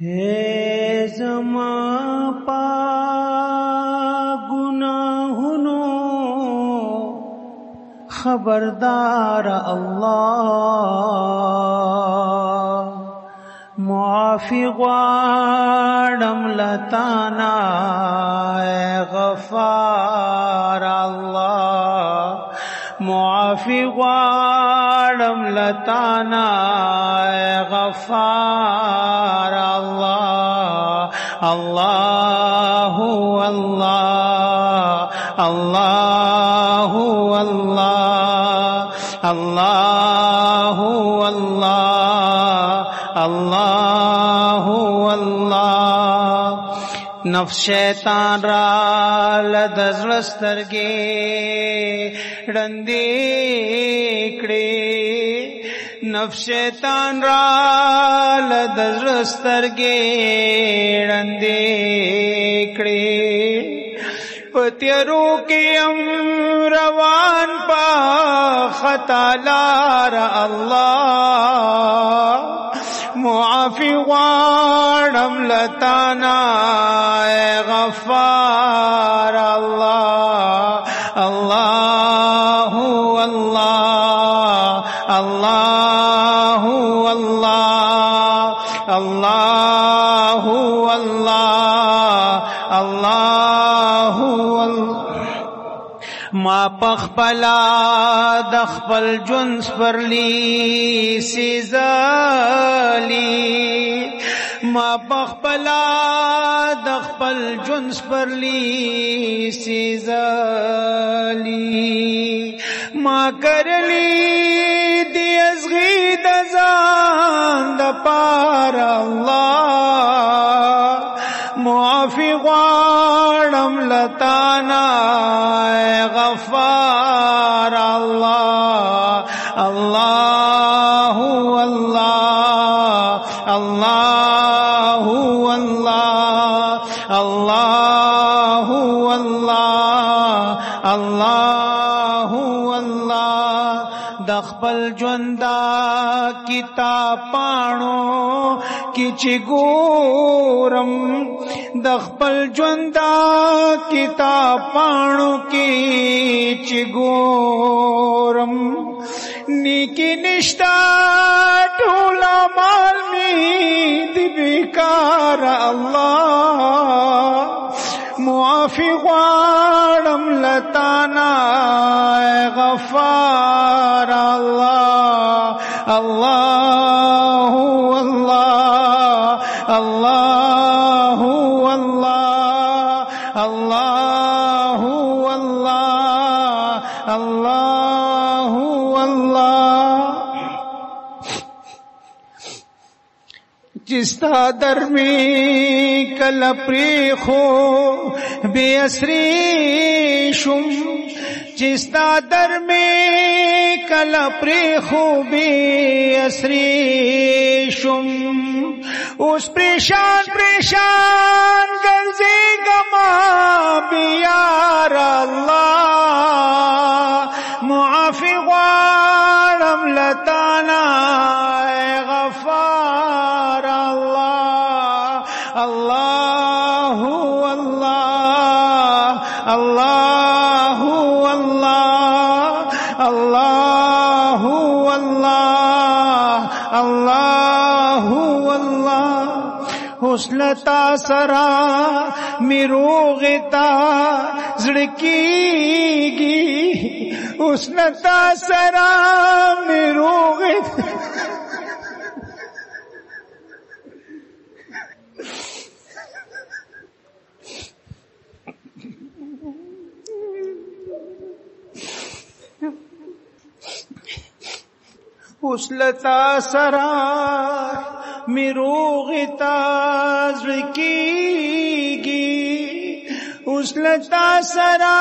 हे ज़मा पा गुनाहुनो खबरदार अल्लाह, मुआफ़ी ग़्वाड़म लताना ए ग़फ़ार अल्लाह, मुआफ़ी ग़्वाड़म लताना ए ग़फ़ार अल्लाह। अल्लाहु अल्लाह, अल्लाहु अल्लाह, अल्लाहु अल्लाह, अल्लाहु अल्लाह। नफ्स शैतान रा लदज़रस्तरगे रंदे कड़े, नफ्स शैतान रा लदज़रस्तरगे रंदे कड़े, पत्यरू के रवान पा खतालार अल्लाह, मुआफ़ी ग़्वाड़म लताना ए ग़फ़ार अल्लाह। अल्लाहु अल्लाह, अल्लाहु अल्लाह, अल्लाहु अल्लाह, अल्लाहु अल्लाह। मा पखपला दखपल जुन्स परली सिजाली, मा पखपला दखपल जुन्स परली सिजाली, मा करली दियज़गी दज़ान दपार अल्लाह, मुआफ़ी ग़्वाड़म लताना ए ग़फ़ार अल्लाह। अल्लाहु अल्लाह, अल्लाहु अल्लाह, अल्लाहु अल्लाह, अल्लाहु अल्लाह। दखपल जुंदा किताब पाणो किची गोरम, दखपल जुंदा किताब पाणो किची गोरम, नीकी निष्ठा ढूला माल में दिबिकार अल्लाह, मुआफ़ी ग़्वाड़म लताना ए ग़फ़ार अल्लाह। अल्लाहु अल्लाह, अल्लाहु अल्लाह, अल्लाहु अल्लाह, अल्लाहु अल्लाह। जिस्ता दरमी कल प्रेखो बेअसरी शुम, जिस्ता दरमी कल प्रेखो बेअसरी शुम, उस परेशान परेशान गर्जे गमा बियार अल्लाह, मुआफ़ी ग़्वाड़म लताना ए ग़फ़ार अल्लाह। अल्लाहु अल्लाह, अल्लाहु अल्लाह, अल्लाहु अल्लाह, अल्लाहु अल्लाह। हुस्नता सरा मिरोगता ज़ड़कीगी, हुस्नता सरा मिरोगता हुस्लता सरा मिरोगता ज़ड़कीगी, हुस्लता सरा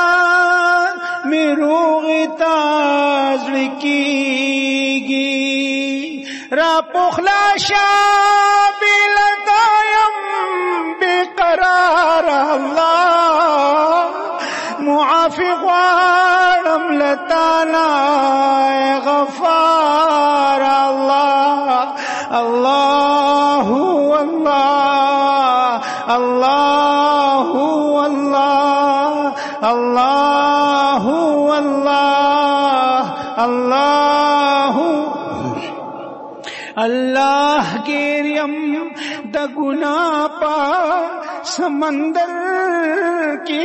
मिरोगता ज़ड़कीगी, रा पुखला शाबिलतायम बेकरार अल्लाह, मुआफ़ी ग़्वाड़म लताना ए ग़फ़ार अल्लाह। अल्लाहु अल्लाह अल्लाहु अल्लाह अल्लाहु अल्लाह अल्लाहु अल्लाह के रियम द गुनाह पा समंदर की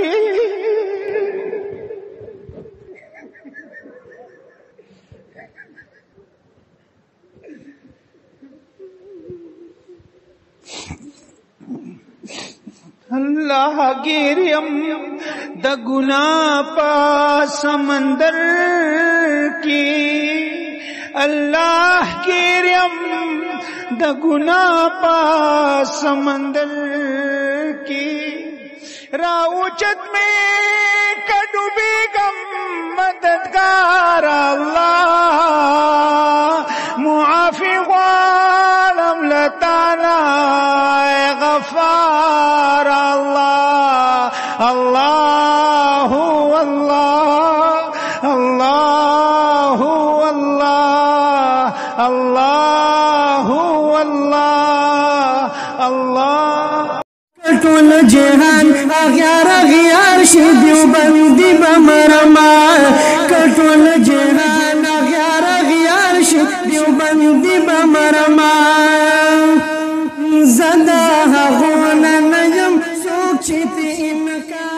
अल्लाह गिरियम द गुनाह पा समंदर की अल्लाह गिरियम द गुनाह पा समंदर की राउचत में कड़ुबी गम मददगार अल्लाह मुआफी वालम लताना गफार अल्लाह अल्लाहु अल्लाह अल्लाहु अल्लाह अल्लाहु अल्लाह अल्लाह टोल जहान अग्यार अग्यार शिदियों बंदी बमरमा कटोल जहान अग्यार अग्यार शिदियों बंदी बमरमा ज़दा होना नजम सोचित इनका